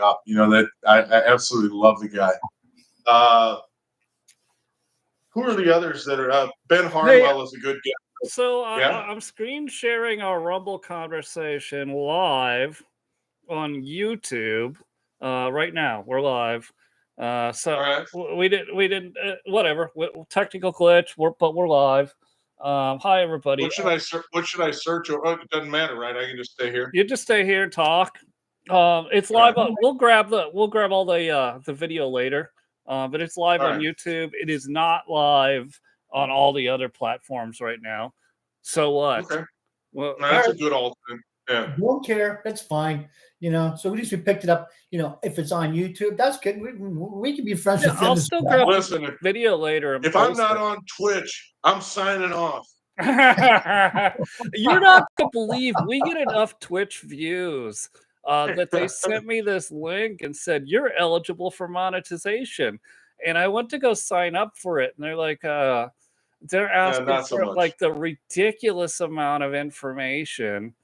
up. That I absolutely love the guy. Who are the others that are? Ben Hey, Harnwell is a good guy. so Yeah. I'm screen sharing our Rumble conversation live on YouTube right now. We're live. All right. We didn't whatever technical glitch. But we're live. Hi everybody. What should I search? What should I search? Oh, it doesn't matter, right? I can just stay here. You just stay here and talk. It's All live. right. We'll grab all the video later. But it's live All on right. YouTube. It is not live on all the other platforms right now. So what? Okay. Well, No, that's a good alternate. Yeah. Don't care. That's fine. So at least we picked it up. If it's on YouTube, that's good. We can be friends with them. I'll as still well. grab Listen, the video later. And if I'm post not it. on Twitch, I'm signing off. You're not to believe we get enough Twitch views that they sent me this link and said you're eligible for monetization, and I went to go sign up for it, and they're like, they're asking not so for much. like the ridiculous amount of information,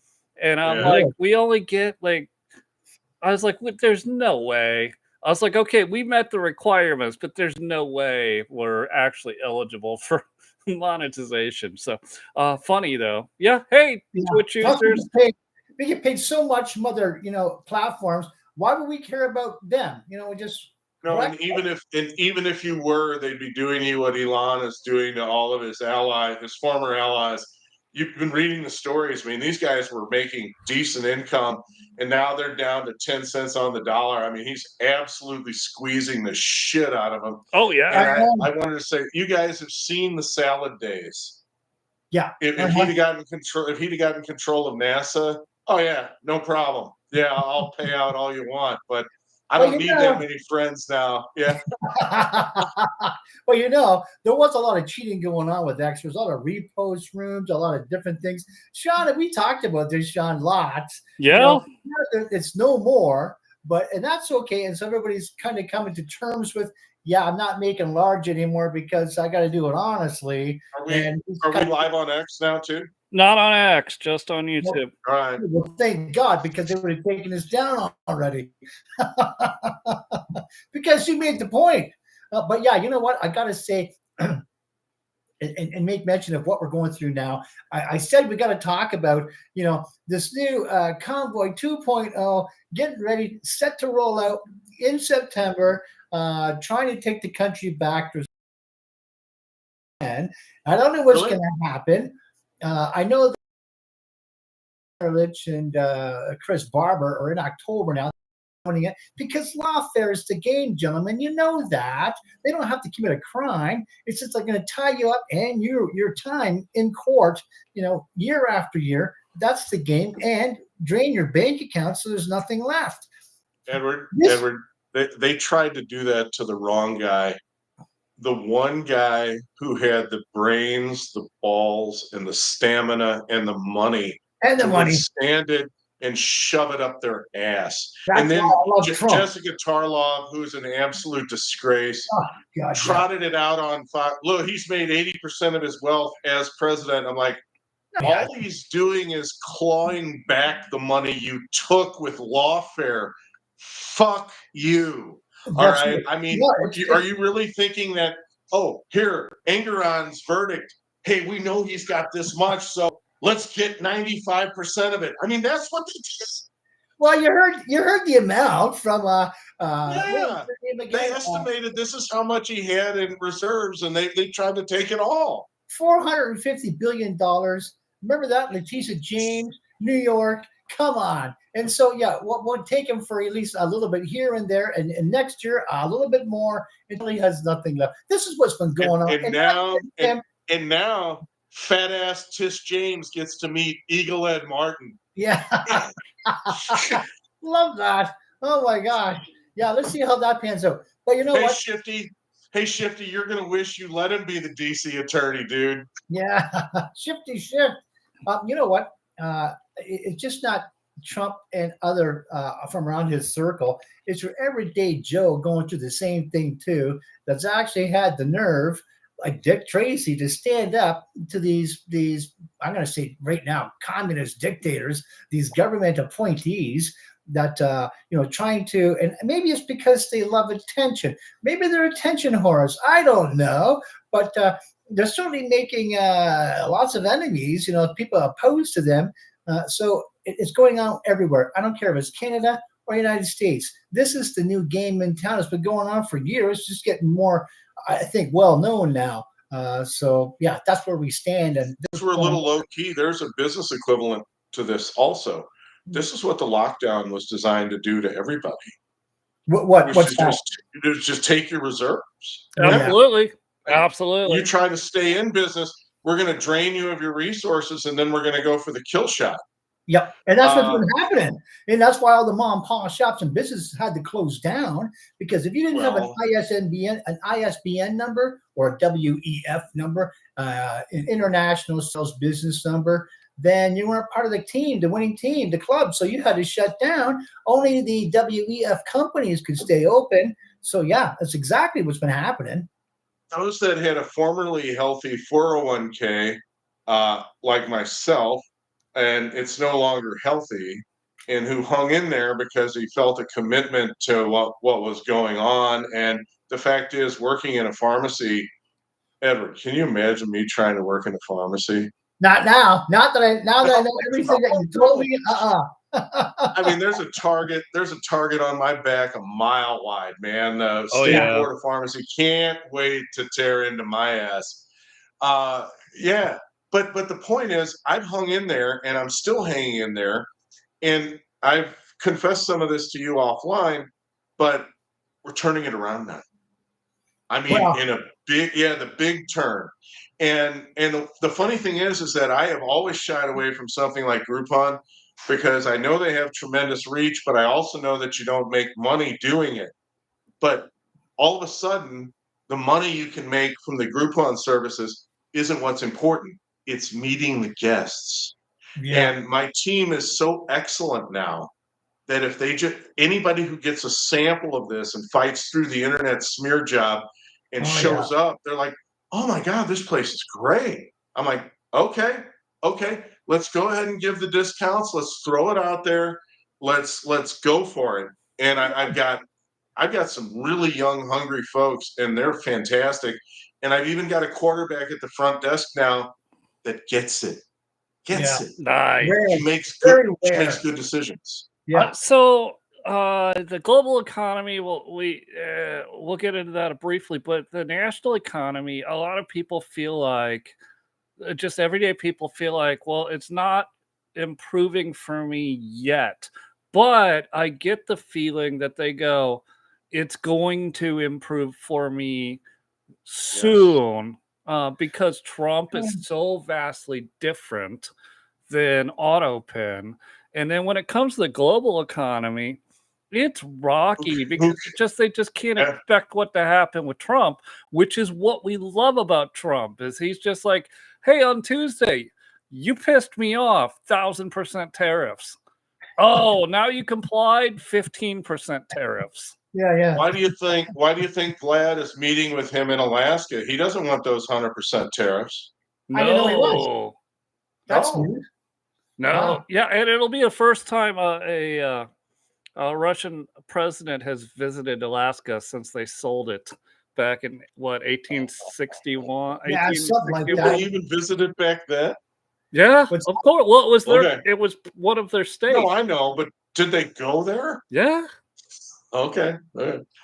and I'm Yeah. like, we only get like, I was like, there's no way. I was like, okay, we met the requirements, but there's no way we're actually eligible for monetization. So funny though. Yeah. Hey, Yeah. Twitch Plus, users. we get paid so much from other platforms. Why would we care about them? We just No, Right. and even if you were, they'd be doing you what Elon is doing to all of his allies, his former allies. You've been reading the stories. I mean, these guys were making decent income, and now they're down to 10 cents on the dollar. I mean, he's absolutely squeezing the shit out of them. Oh yeah. And I wanted to say, you guys have seen the salad days. Yeah. If he'd have gotten control of NASA, oh yeah, no problem. Yeah, I'll pay out all you want, but I don't need that many friends now. Yeah. Well, there was a lot of cheating going on with X. There's a lot of repost rooms, a lot of different things. Sean, we talked about this, Sean, lots. Yeah. It's no more, and that's okay. And so everybody's kind of coming to terms with, yeah, I'm not making large anymore because I got to do it honestly. Are we live on X now too? Not on X, just on YouTube. All right. Well, thank God, because they would have taken us down already. Because you made the point. But yeah, you know what? I got to say, and make mention of what we're going through now. I said we got to talk about, this new Convoy 2.0, getting ready, set to roll out in September, trying to take the country back. And I don't know what's going to happen. I know that Rich and Chris Barber are in October now, because lawfare is the game, gentlemen. You know that they don't have to commit a crime. It's just like going to tie you up and your time in court, year after year. That's the game, and drain your bank account so there's nothing left. Edward, they tried to do that to the wrong guy. The one guy who had the brains, the balls, and the stamina and the money to withstand it and shove it up their ass. And then Jessica Tarlov, who's an absolute disgrace, trotted it out on Fox. Look, he's made 80% of his wealth as president. I'm like, all he's doing is clawing back the money you took with lawfare. Fuck you. All right. I mean, are you really thinking that, here, Engeron's verdict, hey, we know he's got this much, so let's get 95% of it. I mean, that's what they did. Well, you heard the amount from they estimated this is how much he had in reserves, and they tried to take it all. $450 billion. Remember that? Letitia James, New York. Come on. And so, we'll take him for at least a little bit here and there, and next year a little bit more until he has nothing left. This is what's been going on. And now, fat ass Tish James gets to meet Eagle Ed Martin. Yeah, love that. Oh my gosh. Yeah, let's see how that pans out. But you know what? Shifty, you're gonna wish you let him be the DC attorney, dude. Yeah, Shifty shift. You know what? It's just not Trump and other from around his circle. It's your everyday Joe going through the same thing too. That's actually had the nerve like Dick Tracy to stand up to these I'm going to say right now communist dictators, these government appointees that trying to, and maybe it's because they love attention. Maybe they're attention whores. I don't know, but they're certainly making lots of enemies. People opposed to them. So it's going on everywhere. I don't care if it's Canada or United States. This is the new game in town. It's been going on for years. Just getting more, I think, well known now. So yeah, that's where we stand. And we're a little low key. There's a business equivalent to this also. This is what the lockdown was designed to do to everybody. What's that? Just take your reserves. Absolutely. Yeah. Absolutely. You try to stay in business, we're going to drain you of your resources, and then we're going to go for the kill shot. Yep, and that's what's been happening, and that's why all the mom and pop shops and businesses had to close down, because if you didn't have an ISBN number or a WEF number, an international sales business number, then you weren't part of the team, the winning team, the club. So you had to shut down. Only the WEF companies could stay open. So yeah, that's exactly what's been happening. Those that had a formerly healthy 401k, like myself, and it's no longer healthy, and who hung in there because he felt a commitment to what was going on. And the fact is, working in a pharmacy, Edward, can you imagine me trying to work in a pharmacy? Not now. Now that I know everything that you told me. I mean, there's a target on my back a mile wide, man. The State Board of Pharmacy can't wait to tear into my ass. Yeah. But the point is, I've hung in there, and I'm still hanging in there. And I've confessed some of this to you offline, but we're turning it around now. I mean, in a the big turn. And the funny thing is that I have always shied away from something like Groupon, because I know they have tremendous reach, but I also know that you don't make money doing it. But all of a sudden, the money you can make from the Groupon services isn't what's important. It's meeting the guests. Yeah. And my team is so excellent now that if anybody who gets a sample of this and fights through the internet smear job and shows up, they're like, oh my God, this place is great. I'm like, okay, let's go ahead and give the discounts. Let's throw it out there. Let's go for it. And I've got some really young, hungry folks, and they're fantastic. And I've even got a quarterback at the front desk now that gets it. Nice. She makes good decisions. Yeah. So the global economy, we'll get into that briefly, but the national economy, a lot of people feel like, just everyday people feel like, well, it's not improving for me yet. But I get the feeling that they go, it's going to improve for me soon, because Trump is so vastly different than Autopin. And then when it comes to the global economy, it's rocky, because they just can't expect what to happen with Trump, which is what we love about Trump, is he's just like, hey, on Tuesday, you pissed me off, 1,000% tariffs. Oh, now you complied, 15% tariffs. Yeah. Why do you think Vlad is meeting with him in Alaska? He doesn't want those 100% tariffs. No. I didn't know he was. That's new. No. Wow. Yeah, and it'll be the first time a Russian president has visited Alaska since they sold it back in 1861. Yeah, something like that. They even visited back then. Yeah, of course. Well, it was it was one of their states. No, I know, but did they go there? Yeah. Okay.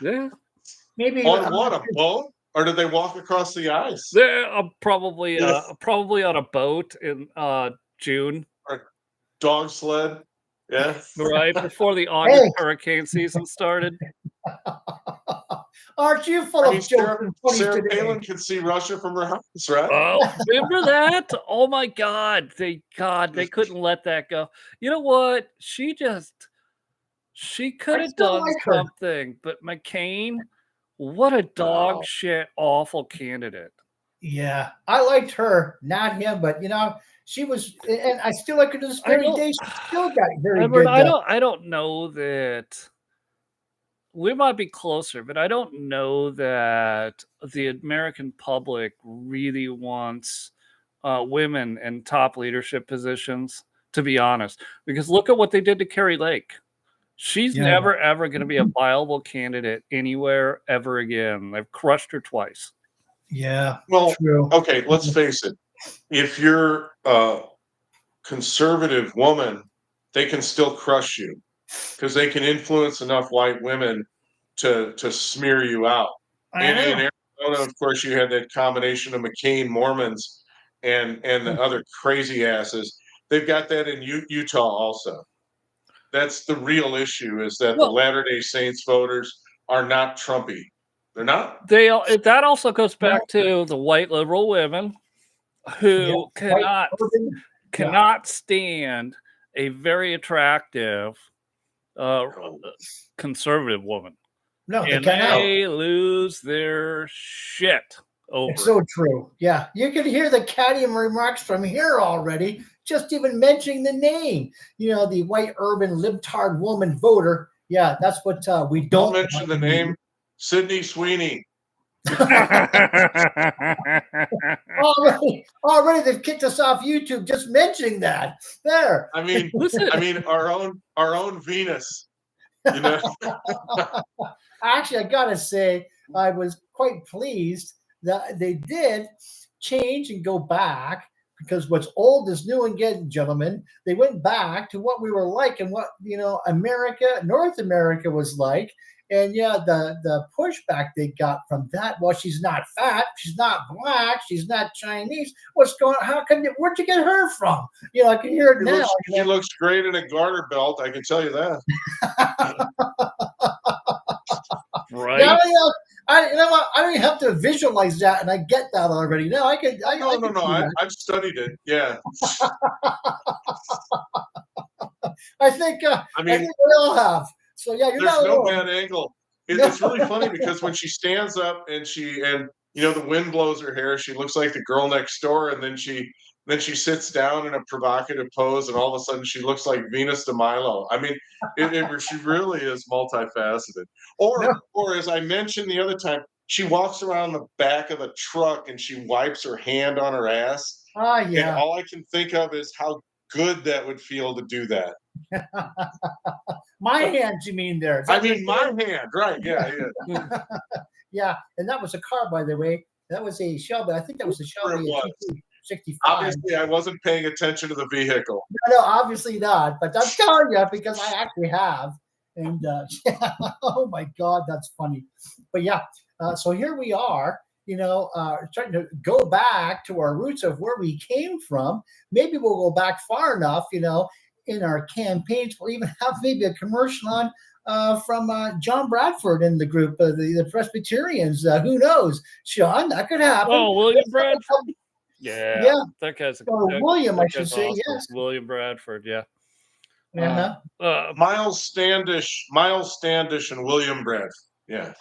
Yeah. Maybe on what, a boat, or did they walk across the ice? They're probably on a boat in June. Or dog sled. Yeah. Right before the August hurricane season started. Aren't you full of jokes? Sarah Palin could see Russia from her house, right? Oh, remember that? Oh my God. They couldn't let that go. You know what? She could have done something, but McCain, what a dog shit awful candidate. Yeah, I liked her, not him, but she was, and I still like her to this very day. She still got very Edward, good. I don't know that we might be closer, but I don't know that the American public really wants women in top leadership positions, to be honest. Because look at what they did to Carrie Lake. She's Yeah. never, ever going to be a viable candidate anywhere ever again. They've crushed her twice. Yeah. Well, True. okay, let's face it. If you're a conservative woman, they can still crush you because they can influence enough white women to smear you out. I know. In Arizona, of course, you had that combination of McCain Mormons and the other crazy asses. They've got that in Utah also. That's the real issue, is that the Well, Latter-day Saints voters are not Trumpy. They're not. that also goes back Well, to the white liberal women yeah, who white urban, yeah. cannot stand a very attractive conservative woman. No, they And cannot. they lose their shit over It's it. so true. Yeah, you can hear the catty remarks from here already. Just even mentioning the name, the white urban libtard woman voter. Yeah, that's what we Don't don't mention the name Sydney Sweeney. Already they've kicked us off YouTube just mentioning that. There. I mean, Listen. our own Venus. You know. Actually, I gotta say, I was quite pleased that they did change and go back, because what's old is new again, gentlemen. They went back to what we were like and what North America was like. And yeah, the pushback they got from that, well, she's not fat, she's not black, she's not Chinese. What's going on? Where'd you get her from? I can hear it now. She looks great in a garter belt, I can tell you that. Right? Yeah, I don't even have to visualize that, and I get that already. No, I could. No. I've studied it. Yeah. I think we all have. So yeah, you're there's not no alone. bad angle. It's really funny because when she stands up and the wind blows her hair, she looks like the girl next door, and then she sits down in a provocative pose, and all of a sudden she looks like Venus de Milo. I mean, she really is multifaceted. Or as I mentioned the other time, she walks around the back of a truck and she wipes her hand on her ass. Yeah. And all I can think of is how good that would feel to do that. My hands, you mean there? I mean, my hand, right? Yeah. Yeah, and that was a car, by the way. That was a Shelby. I think that was a Shelby 65. Obviously, I wasn't paying attention to the vehicle. No, obviously not. But I'm telling you, because I actually have. And oh my God, that's funny. But yeah, so here we are. Trying to go back to our roots of where we came from. Maybe we'll go back far enough, in our campaigns. We'll even have maybe a commercial on from John Bradford in the group, the Presbyterians. Who knows, Sean? That could happen. Oh, William Bradford. Yeah, that guy's William, I should say. Awesome. Yes, William Bradford. Yeah. Miles Standish, and William Bradford. Yeah.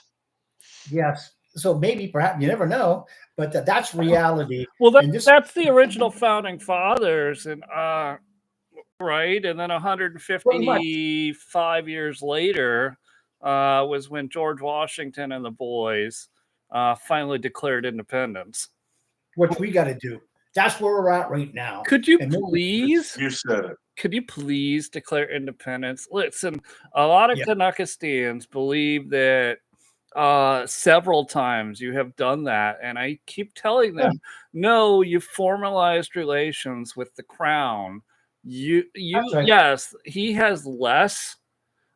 Yes. So maybe, perhaps, you never know, but that's reality. Well, that's the original founding fathers, and right, and then 155 years later was when George Washington and the boys finally declared independence. What we got to do. That's where we're at right now. Could you please? You said it. Could you please declare independence? Listen, a lot of Canuckistans believe that several times you have done that, and I keep telling them, no, you formalized relations with the crown. Right. Yes, he has less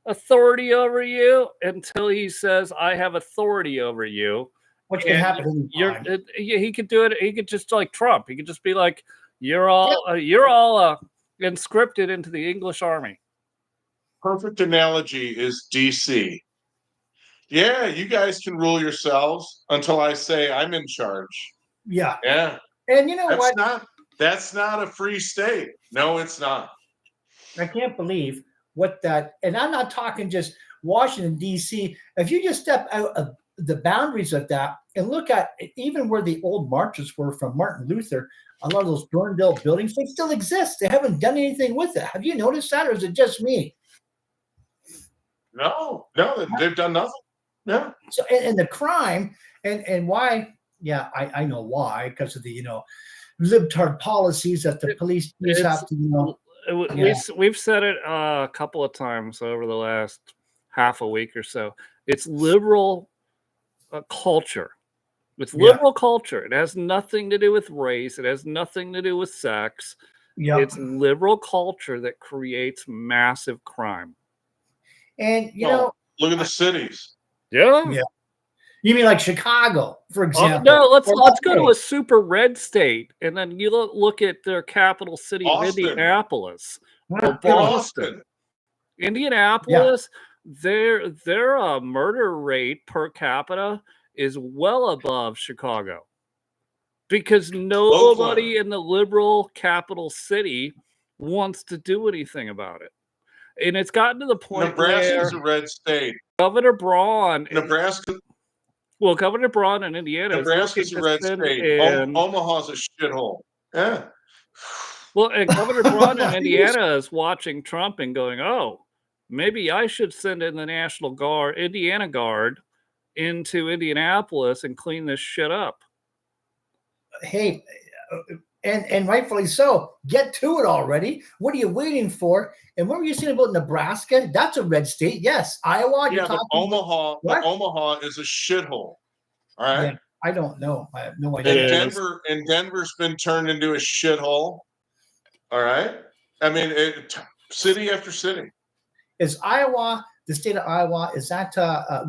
authority over you until he says, I have authority over you. Which can happen. He could do it. He could just, like Trump. He could just be like, you're all inscripted into the English army. Perfect analogy is DC. Yeah, you guys can rule yourselves until I say I'm in charge. Yeah. Yeah. And you know what? That's not a free state. No, it's not. I can't believe what that, and I'm not talking just Washington, D.C. If you just step out of the boundaries of that and look at even where the old marches were from Martin Luther, a lot of those burned out buildings, they still exist. They haven't done anything with it. Have you noticed that, or is it just me? No, they've done nothing. Yeah. So and the crime and why? Yeah, I know why, because of the libtard policies that the police have to we've said it a couple of times over the last half a week or so. It's liberal culture. It's liberal culture. It has nothing to do with race. It has nothing to do with sex. It's liberal culture that creates massive crime. And look at the cities. Yeah. You mean like Chicago, for example? No, let's go to a super red state, and then you look at their capital city of Indianapolis or Boston. Indianapolis, their murder rate per capita is well above Chicago, because nobody in the liberal capital city wants to do anything about it. And it's gotten to the point Nebraska's a red state. Governor Braun, Nebraska. Well, Governor Braun in Indiana. Nebraska's a red state. Omaha's a shithole. Yeah. Well, and Governor Braun in Indiana is watching Trump and going, "Oh, maybe I should send in the National Guard, Indiana Guard, into Indianapolis and clean this shit up." Hey, and rightfully so. Get to it already. What are you waiting for? And what were you saying about Nebraska? That's a red state. Yes, Iowa. Yeah, but Omaha is a shithole. All right. Yeah, I don't know. I have no idea. And Denver's been turned into a shithole. All right. I mean, city after city. Is Iowa, the state of Iowa, is that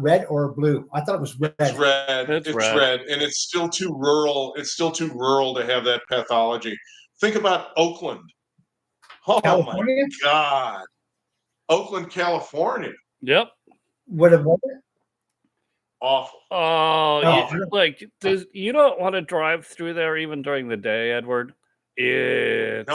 red or blue? I thought it was red. It's red. It's red, and it's still too rural. It's still too rural to have that pathology. Think about Oakland. Oh California? My God, Oakland, California. Yep. What about it? Awful. Oh, you don't want to drive through there even during the day, Edward. It's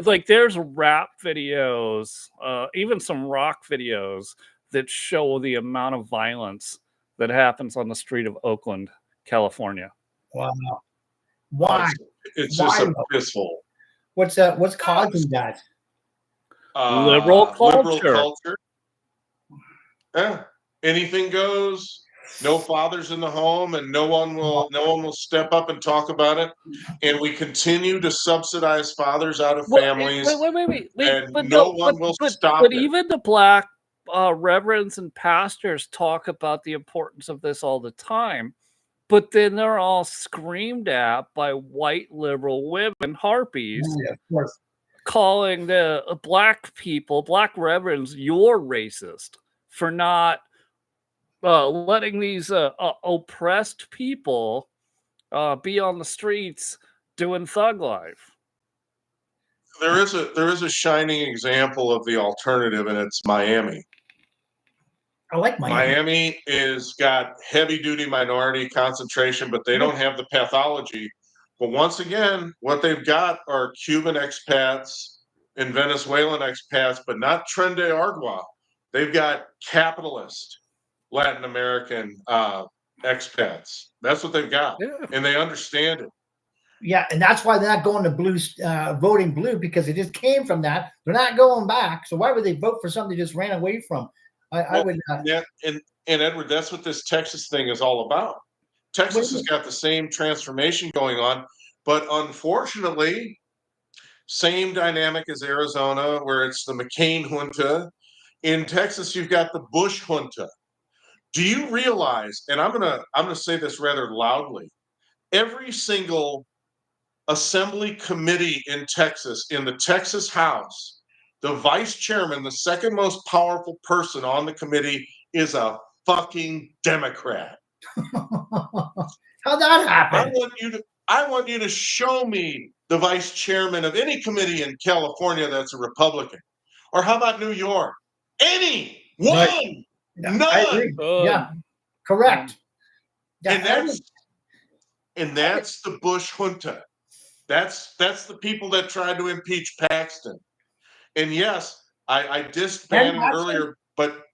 like there's rap videos, even some rock videos that show the amount of violence that happens on the street of Oakland, California. Wow. Why? It's just a pissful. What's causing that? Liberal culture. Yeah. Anything goes. No fathers in the home, and no one will step up and talk about it. And we continue to subsidize fathers out of families. Wait. And no one will stop it. But even the black reverends and pastors talk about the importance of this all the time. But then they're all screamed at by white liberal women harpies, calling the black reverends, "You're racist for not letting these oppressed people be on the streets doing thug life." There is a shining example of the alternative, and it's Miami. I like Miami. Miami is got heavy duty minority concentration, but they don't have the pathology. But once again, what they've got are Cuban expats and Venezuelan expats, but not Tren de Aragua. They've got capitalist Latin American expats. That's what they've got, and they understand it. Yeah, and that's why they're not going to blue, voting blue, because they just came from that. They're not going back. So why would they vote for something they just ran away from? I would. And Edward, that's what this Texas thing is all about. Texas has got the same transformation going on, but unfortunately, same dynamic as Arizona, where it's the McCain junta. In Texas, you've got the Bush junta. Do you realize, and I'm gonna say this rather loudly, every single assembly committee in Texas, in the Texas House, the vice chairman, the second most powerful person on the committee, is a fucking Democrat. How'd that happen? I want you to show me the vice chairman of any committee in California that's a Republican. Or how about New York? Any one. Right. None. I agree. Yeah, correct. And that's the Bush junta. That's the people that tried to impeach Paxton. And yes, I dissed Bannon earlier, but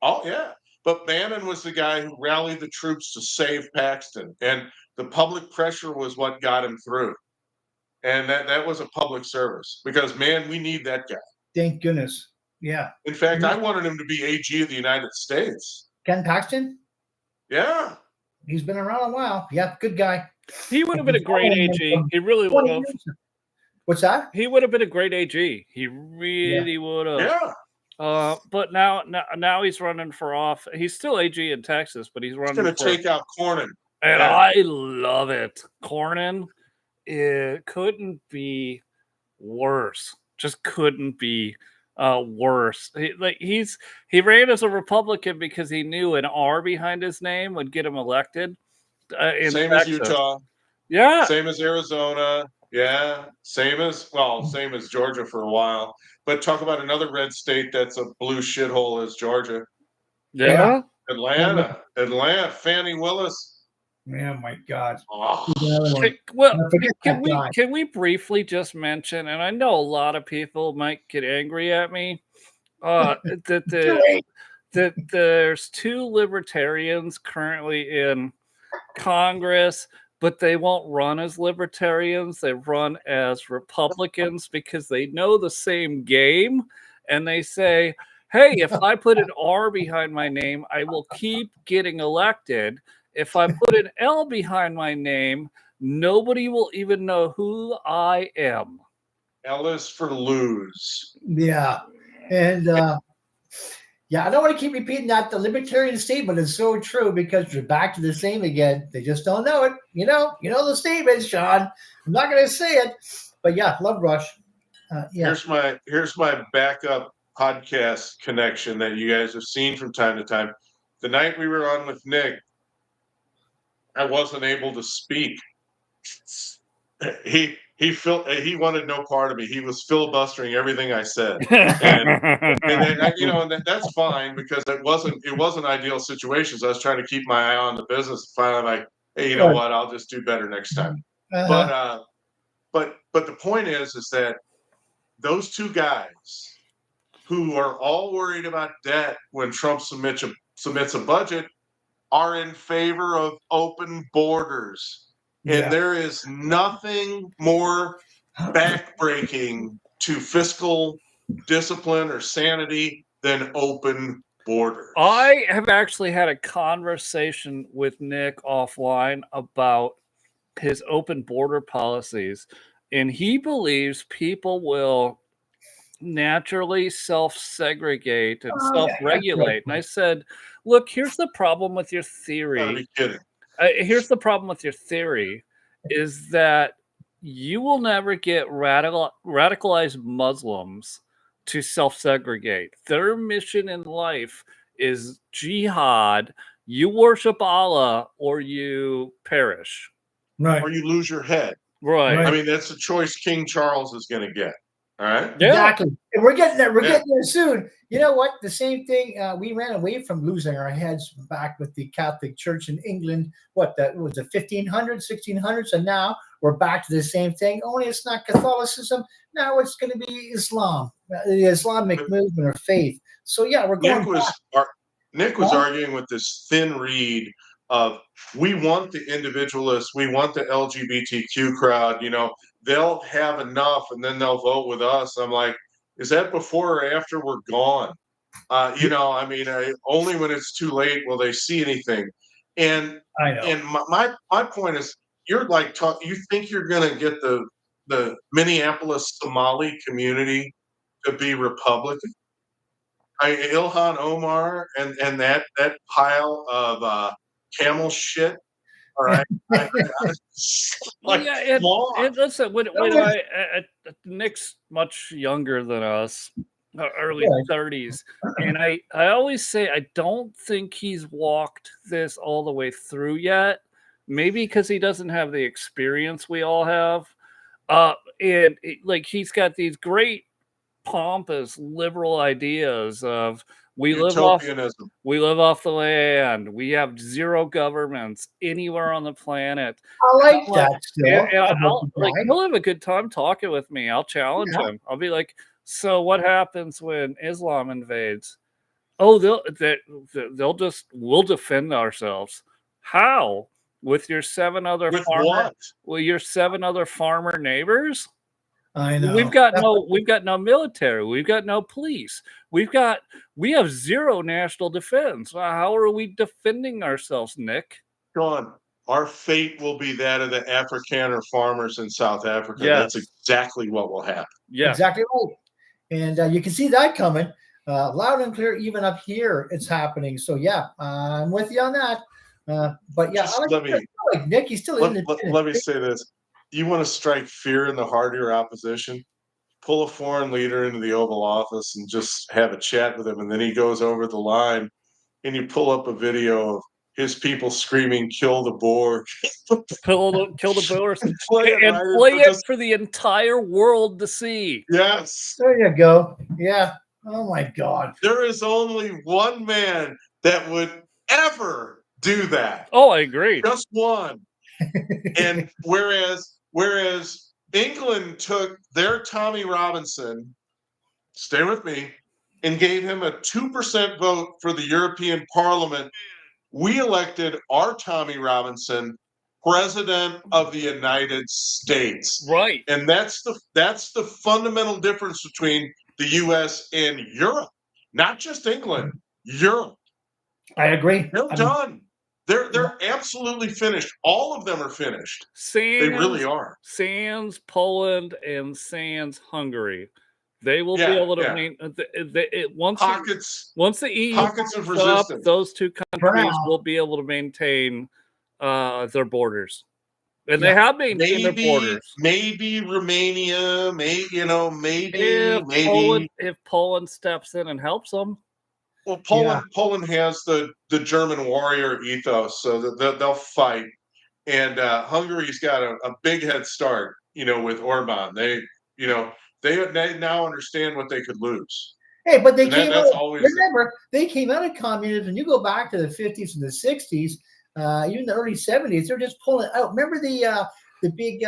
but Bannon was the guy who rallied the troops to save Paxton, and the public pressure was what got him through. And that was a public service, because man, we need that guy. Thank goodness. Yeah. In fact, I wanted him to be AG of the United States. Ken Paxton? Yeah. He's been around a while. Yeah, good guy. He would have been a great AG. He really would have. What's that? He would have been a great AG. He really would have. Yeah. But now he's running for off. He's still AG in Texas, but he's running. He's going to take out Cornyn. And I love it. Cornyn, it couldn't be worse. Just couldn't be worse. He ran as a Republican because he knew an R behind his name would get him elected. Same as Utah. Yeah. Same as Arizona. Yeah. Same as Georgia for a while. But talk about another red state that's a blue shithole is Georgia. Yeah. Atlanta. Fannie Willis. Yeah, my God. Oh. Can we briefly just mention, and I know a lot of people might get angry at me, that there's 2 libertarians currently in Congress, but they won't run as libertarians. They run as Republicans because they know the same game, and they say, hey, if I put an R behind my name, I will keep getting elected. If I put an L behind my name, nobody will even know who I am. L is for lose. Yeah. And I don't want to keep repeating that. The libertarian statement is so true because you're back to the same again. They just don't know it. You know the statement, Sean. I'm not going to say it, but yeah, Love Rush. Here's my backup podcast connection that you guys have seen from time to time. The night we were on with Nick, I wasn't able to speak. He wanted no part of me. He was filibustering everything I said, and that's fine because it wasn't ideal situations. I was trying to keep my eye on the business. Finally, I'm like, hey, you know what? I'll just do better next time. But the point is that those 2 guys who are all worried about debt when Trump submits a budget are in favor of open borders. And there is nothing more backbreaking to fiscal discipline or sanity than open borders. I have actually had a conversation with Nick offline about his open border policies, and he believes people will naturally self-segregate and self-regulate. And I said, look, here's the problem with your theory. Gotta be kidding. Here's the problem with your theory is that you will never get radicalized Muslims to self-segregate. Their mission in life is jihad. You worship Allah or you perish. Right. Or you lose your head. Right. I mean, that's the choice King Charles is going to get. All right. Yeah. Exactly. And we're getting there. We're getting there soon. You know what? The same thing. We ran away from losing our heads back with the Catholic Church in England. What that was the 1500s, 1600s, and now we're back to the same thing. Only it's not Catholicism. Now it's going to be Islam, the Islamic movement or faith. So yeah, we're going. Nick was arguing with this thin reed of we want the individualists, we want the LGBTQ crowd. They'll have enough and then they'll vote with us. I'm like, is that before or after we're gone? Only when it's too late will they see anything. And I know. And my point is, you're like you think you're going to get the Minneapolis Somali community to be Republican? Ilhan Omar and that pile of camel shit. All right. Listen, when Nick's much younger than us, early 30s, and I always say I don't think he's walked this all the way through yet. Maybe because he doesn't have the experience we all have, he's got these great pompous liberal ideas of we live off the land. We have zero governments anywhere on the planet. I like that still. He'll have a good time talking with me. I'll challenge him. I'll be like, so what happens when Islam invades? Oh, we'll defend ourselves. How? With your 7 other farmer neighbors? I know. We've got no military. We've got no police. We have zero national defense. How are we defending ourselves, Nick? Sean, our fate will be that of the Afrikaner farmers in South Africa. Yes. That's exactly what will happen. Yeah, Exactly right. And you can see that coming loud and clear. Even up here, it's happening. So yeah, I'm with you on that. But yeah, Just I like Nick. He's still independent. let me say this. You want to strike fear in the heart of your opposition? Pull a foreign leader into the Oval Office and just have a chat with him. And then he goes over the line and you pull up a video of his people screaming, "Kill the Boer." kill the Boers and Play it, right? play it Just- for the entire world to see. Yes. There you go. Yeah. Oh my God. There is only one man that would ever do that. Oh, I agree. Just one. And whereas England took their Tommy Robinson, stay with me, and gave him a 2% vote for the European Parliament, we elected our Tommy Robinson president of the United States. Right. And that's the fundamental difference between the US and Europe. Not just England, Europe. I agree. They're done. They're absolutely finished. All of them are finished. They really are. Sans Poland and sans Hungary. They will be able to once the EU pockets of breaks up, resistance. those two countries will be able to maintain their borders. And they have maintained their borders. Maybe Romania, maybe if Poland steps in and helps them. Well, Poland has the German warrior ethos, so that they'll fight. And Hungary's got a big head start, with Orban. They now understand what they could lose. Hey, but they came out. Remember, they came out of communism. You go back to the 50s and the 60s, even the early 70s. They're just pulling out. Remember the big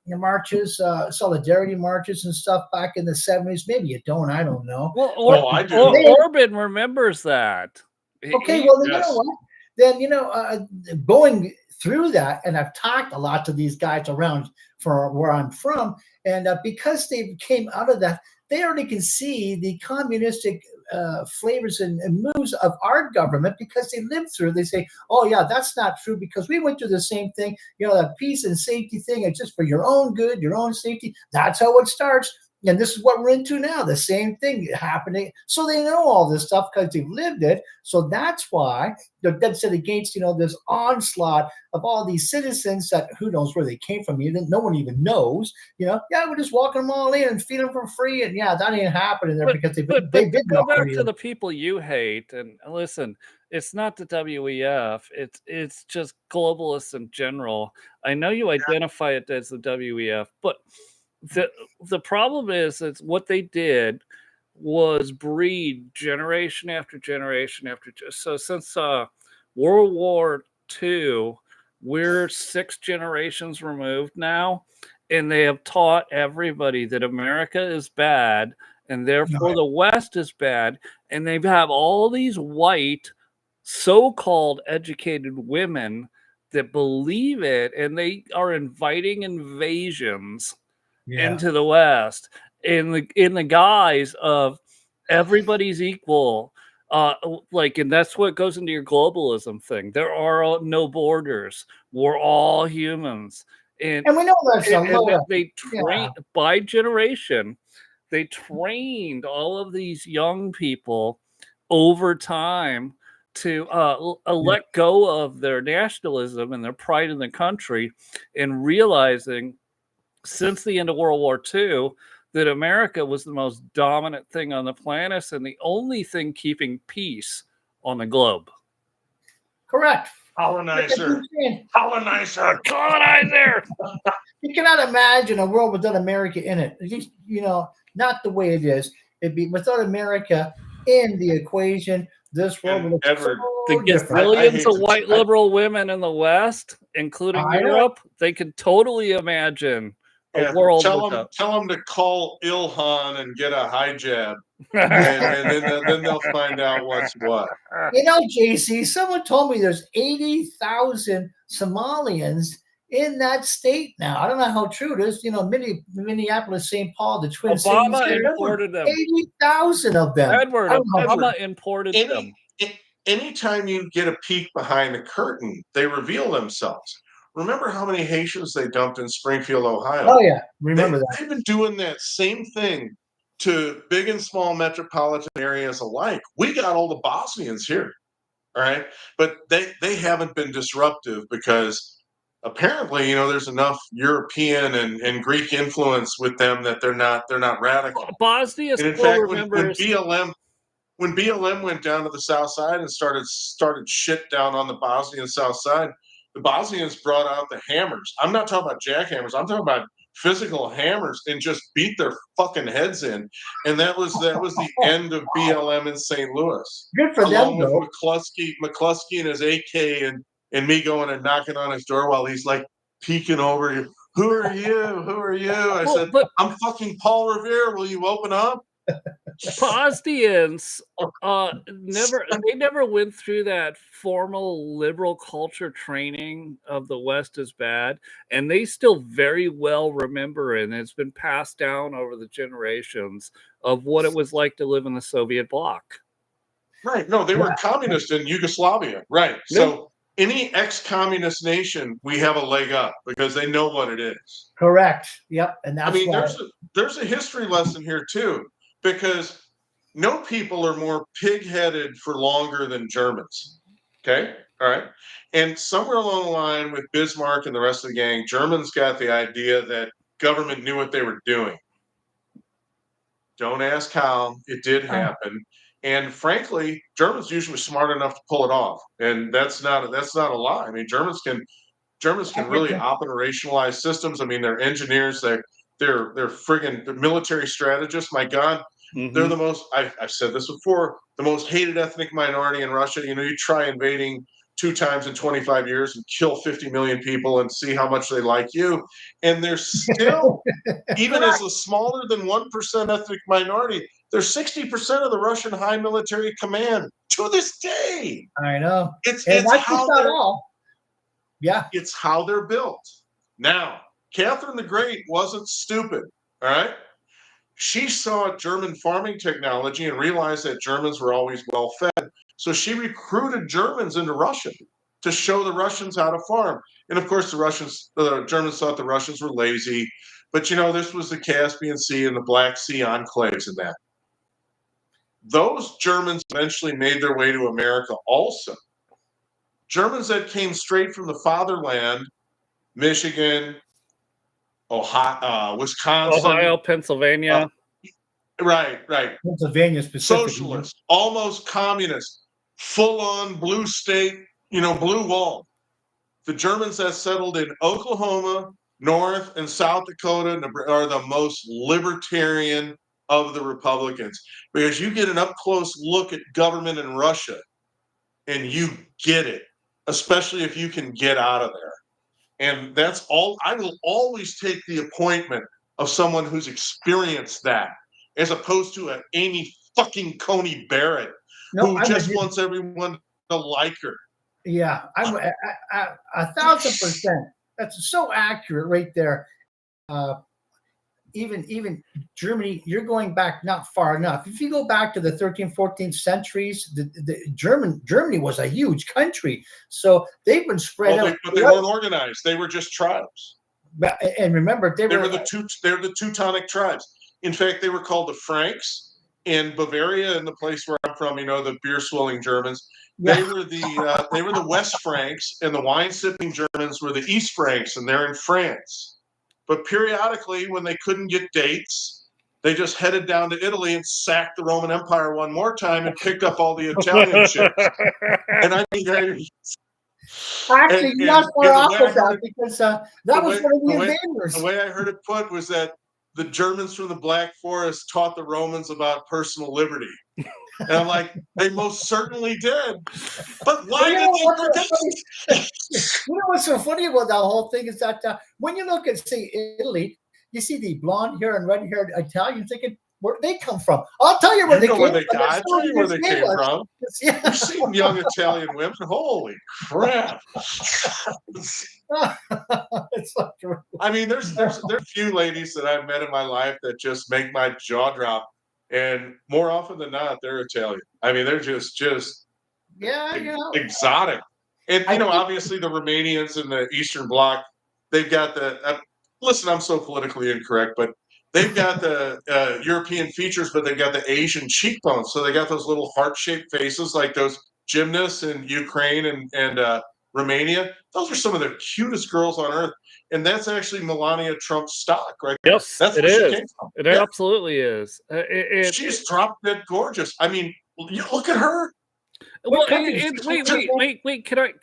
marches, solidarity marches and stuff back in the 70s? Maybe you don't. I don't know. Well, I do. Orban remembers that. Okay, well, then you know what? Then, going through that, and I've talked a lot to these guys around for where I'm from, and because they came out of that, they already can see the communistic flavors and moves of our government because they lived through. They say, "Oh yeah, that's not true because we went through the same thing. That peace and safety thing. It's just for your own good, your own safety. That's how it starts." And this is what we're into now, the same thing happening. So they know all this stuff because they've lived it. So that's why they're dead set against, this onslaught of all these citizens that who knows where they came from. No one even knows. We're just walking them all in and feeding them for free. And that ain't happening there because they've been go back to the people you hate. And listen, it's not the WEF. It's just globalists in general. I know you identify it as the WEF, but the problem is what they did was breed generation after generation so since World War II, we're 6 generations removed now, and they have taught everybody that America is bad and therefore the West is bad, and they have all these white so-called educated women that believe it, and they are inviting invasions into the West in the guise of everybody's equal, and that's what goes into your globalism thing. There are no borders. We're all humans, and we know that's they train by generation. They trained all of these young people over time to let go of their nationalism and their pride in the country, and realizing since the end of World War II that America was the most dominant thing on the planet and the only thing keeping peace on the globe. Correct. Colonizer. You cannot imagine a world without America in it. At least, not the way it is. It'd be without America in the equation. This world would look so different. Millions of white liberal women in the West, including Europe, they could totally imagine a world. Tell them to call Ilhan and get a hijab, and then they'll find out what's what. JC, someone told me there's 80,000 Somalians in that state now. I don't know how true it is. Minneapolis, St. Paul, the Twin Cities. Obama imported them. 80,000 of them. Edward, Obama imported them. Anytime you get a peek behind the curtain, they reveal themselves. Remember how many Haitians they dumped in Springfield, Ohio? Oh, yeah. Remember that. They've been doing that same thing to big and small metropolitan areas alike. We got all the Bosnians here, all right? But they haven't been disruptive because apparently, there's enough European and Greek influence with them that they're not radical. Bosnia and in still fact, remembers when BLM went down to the south side and started shit down on the Bosnian south side, the Bosnians brought out the hammers. I'm not talking about jackhammers. I'm talking about physical hammers and just beat their fucking heads in. And that was the end of BLM in St. Louis. Good for along them, with McCluskey and his AK and me going and knocking on his door while he's like peeking over. Who are you? Who are you? I said, I'm fucking Paul Revere. Will you open up? Bosnians never went through that formal liberal culture training of the West is bad, and they still very well remember, and it's been passed down over the generations of what it was like to live in the Soviet bloc. Right. No, they were communist in Yugoslavia. Right. Yeah. So any ex-communist nation, we have a leg up because they know what it is. Correct. Yep. And that's there's a history lesson here too. Because no people are more pig-headed for longer than Germans. Okay? All right? And somewhere along the line with Bismarck and the rest of the gang, Germans got the idea that government knew what they were doing. Don't ask how. It did happen. And frankly, Germans usually smart enough to pull it off. And that's not a lie. I mean, Germans can really operationalize systems. I mean, they're engineers, they're friggin' military strategists. My God, they're the most, I've said this before, the most hated ethnic minority in Russia. You try invading 2 times in 25 years and kill 50 million people and see how much they like you. And they're still, even as a smaller than 1% ethnic minority, they're 60% of the Russian high military command to this day. I know. It's how they're all. Yeah. It's how they're built. Now, Catherine the Great wasn't stupid, all right? She saw German farming technology and realized that Germans were always well fed. So she recruited Germans into Russia to show the Russians how to farm. And of course, the Germans thought the Russians were lazy. But this was the Caspian Sea and the Black Sea enclaves and that. Those Germans eventually made their way to America also. Germans that came straight from the fatherland, Michigan, Ohio, Wisconsin, Ohio, Pennsylvania. Right. Pennsylvania specifically. Socialist, almost communist, full-on blue state, blue wall. The Germans that settled in Oklahoma, North and South Dakota are the most libertarian of the Republicans, because you get an up-close look at government in Russia and you get it, especially if you can get out of there. And that's all. I will always take the appointment of someone who's experienced that, as opposed to an Amy fucking Coney Barrett who just wants everyone to like her. Yeah, I'm 1,000%. That's so accurate right there. Even Germany, you're going back not far enough. If you go back to the 13th, 14th centuries, the Germany was a huge country. So they've been spread out. But they weren't organized. They were just tribes. And remember, they were the Teutonic tribes. In fact, they were called the Franks in Bavaria, and the place where I'm from. The beer swilling Germans. They were the West Franks, and the wine sipping Germans were the East Franks, and they're in France. But periodically, when they couldn't get dates, they just headed down to Italy and sacked the Roman Empire one more time and picked up all the Italian ships. And I mean, actually, you're not far off with that, because that was one of the invaders. The way I heard it put was that the Germans from the Black Forest taught the Romans about personal liberty. And I'm like, they most certainly did. But why did they forget? What's so funny about that whole thing is that when you look at, say, Italy, you see the blonde hair and red haired Italian, thinking, where they come from. I'll tell you where they came from. I tell you where they came from. Yeah. You've seen young Italian women. Holy crap! It's so true. I mean, there's a few ladies that I've met in my life that just make my jaw drop, and more often than not, they're Italian. I mean, they're just exotic. And obviously the Romanians and the Eastern Bloc, they've got the. Listen, I'm so politically incorrect, but they've got the European features, but they've got the Asian cheekbones. So they got those little heart-shaped faces, like those gymnasts in Ukraine and Romania. Those are some of the cutest girls on earth, and that's actually Melania Trump's stock, right? Yes, that's it where is. she came from. It absolutely is. She's drop dead gorgeous. I mean, you look at her. Well, wait. Can I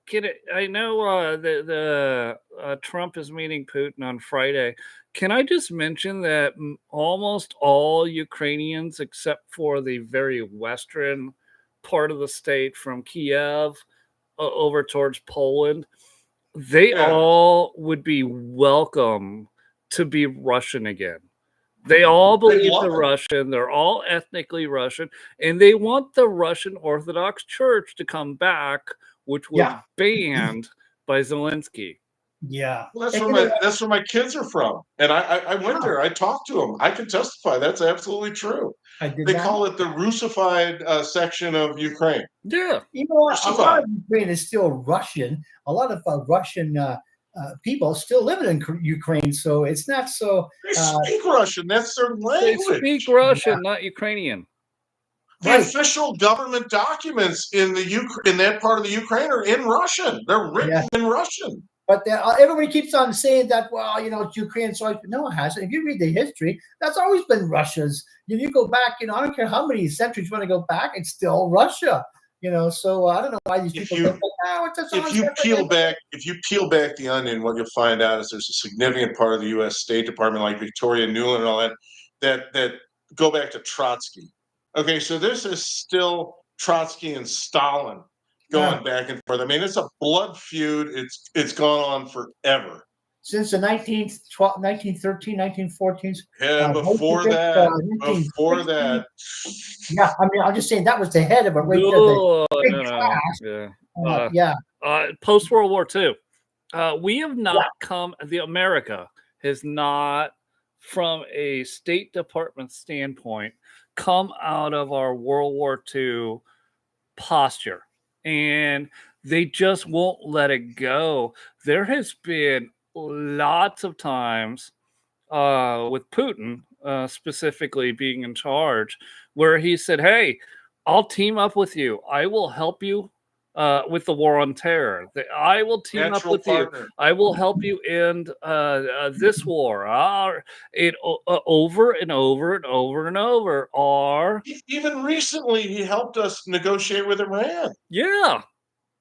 get it? I know the Trump is meeting Putin on Friday. Can I just mention that almost all Ukrainians, except for the very western part of the state from Kiev over towards Poland, they all would be welcome to be Russian again. They all believe the Russian. They're all ethnically Russian, and they want the Russian Orthodox Church to come back, which was banned by Zelensky. Yeah, well, that's where my kids are from, and I went there. I talked to them. I can testify that's absolutely true. They call it the Russified section of Ukraine. Yeah, a lot of Ukraine is still Russian. A lot of Russian. People still living in Ukraine, so it's not so. They speak Russian. That's their language. They speak Russian, not Ukrainian. The official government documents in that part of the Ukraine are in Russian. They're written in Russian. But everybody keeps on saying that, well, it's Ukraine. So no, it hasn't. If you read the history, that's always been Russia's. If you go back, I don't care how many centuries you want to go back, it's still Russia. So I don't know why these people think, if you peel back the onion, what you'll find out is there's a significant part of the U.S. State Department, like Victoria Nuland and all that go back to Trotsky. Okay, so this is still Trotsky and Stalin going back and forth. I mean, it's a blood feud. It's gone on forever. Since the 1913, 1914s. Yeah, before that. Yeah, I mean, I'm just saying that was the head of it. Post World War II, we have not come. America has not, from a State Department standpoint, come out of our World War II posture, and they just won't let it go. There has been lots of times with Putin specifically being in charge where he said, hey, I'll team up with you. I will help you with the war on terror. I will team up with you. I will help you end this war. Over and over and over and over. Even recently, he helped us negotiate with Iran. Yeah.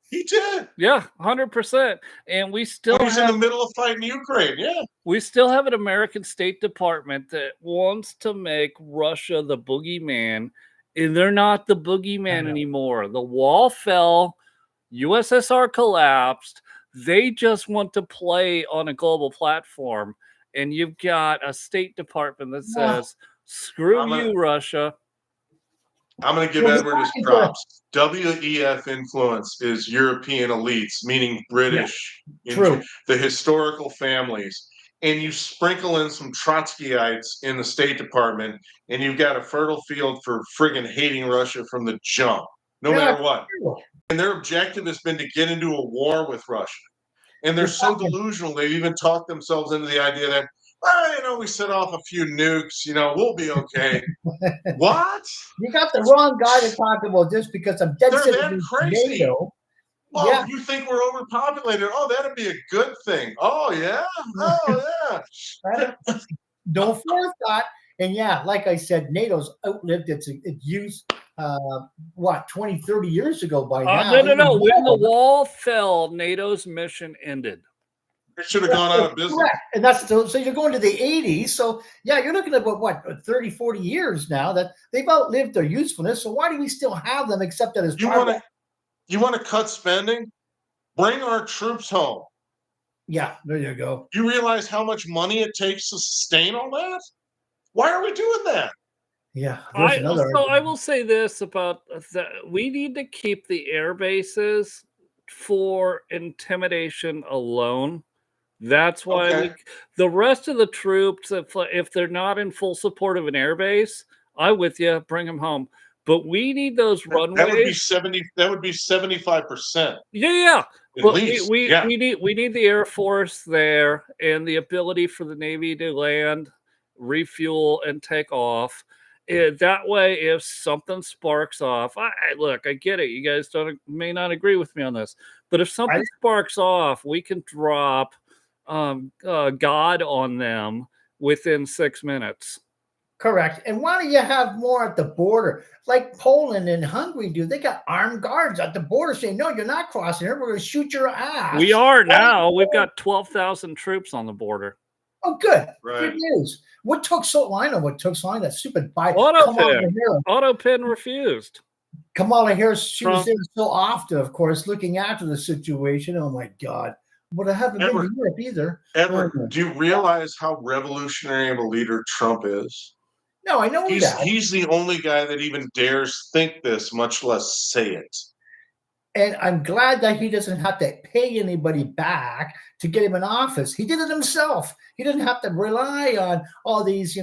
He did. Yeah, 100%. And we still he's in the middle of fighting Ukraine. Yeah. We still have an American State Department that wants to make Russia the boogeyman, and they're not the boogeyman anymore. The wall fell, USSR collapsed. They just want to play on a global platform. And you've got a State Department that says, screw you, Russia. I'm going to give Edward his props. WEF influence is European elites, meaning British, the historical families. And you sprinkle in some Trotskyites in the State Department, and you've got a fertile field for friggin' hating Russia from the jump, no matter what. And their objective has been to get into a war with Russia. And they're so delusional, they've even talked themselves into the idea that, we set off a few nukes, we'll be okay. What? You got the wrong guy to talk about this because I'm dead set against NATO. Well, you think we're overpopulated? Oh, that'd be a good thing. Oh, yeah? Oh, yeah. No forethought. And like I said, NATO's outlived its use, 20, 30 years ago by now? No. When the wall fell, NATO's mission ended. It should have gone out of business. Correct. And that's so you're going to the 80s. So, you're looking at about 30, 40 years now that they've outlived their usefulness. So why do we still have them except that as you want to cut spending? Bring our troops home. Yeah, there you go. You realize how much money it takes to sustain all that? Why are we doing that? Yeah, there's another. I will say this about that: we need to keep the air bases for intimidation alone. That's why Okay. the rest of the troops, if they're not in full support of an air base, I'm with you, bring them home. But we need those That would be runways. 70. That would be 75% Yeah, yeah. at But least. Yeah. we need the Air Force there and the ability for the Navy to land, refuel, and take off. That way, if something sparks off, look, I get it. You guys don't may not agree with me on this, but if I something sparks off, we can drop God on them within 6 minutes. Correct. And why don't you have more at the border? Like Poland and Hungary do. They got armed guards at the border saying, no, you're not crossing here. We're going to shoot your ass. We are now. We've got 12,000 troops on the border. Oh, good. Right. Good news. What took so long? I know what took so long. That stupid Biden. Autopin refused. Kamala Harris, she Trump. was there so often, of course, looking after the situation. Oh, my God. But I haven't been to Europe either. Edward, do you realize how revolutionary of a leader Trump is? No, I know that. He's the only guy that even dares think this, much less say it. And I'm glad that he doesn't have to pay anybody back to get him in office. He did it himself. He didn't have to rely on all these,